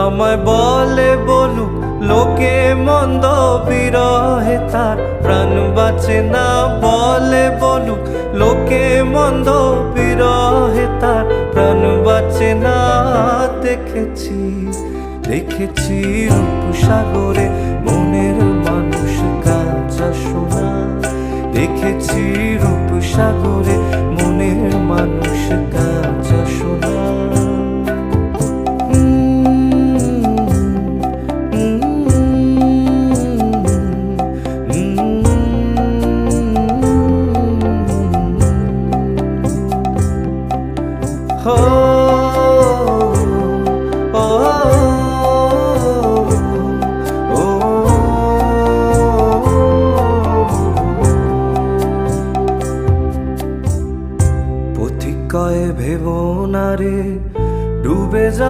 আমায় বলে বলুক লোকে মন্দ, বিরহে তার প্রাণ বাঁচে না। বলে বলুক লোকে মন্দ, বিরহে তার প্রাণ বাঁচে না। দেখেছি দেখেছি রূপসাগরে মনের মানুষ কাঁচা সোনা। দেখেছি রূপসাগরে মনের মানুষ কাঁচা সোনা।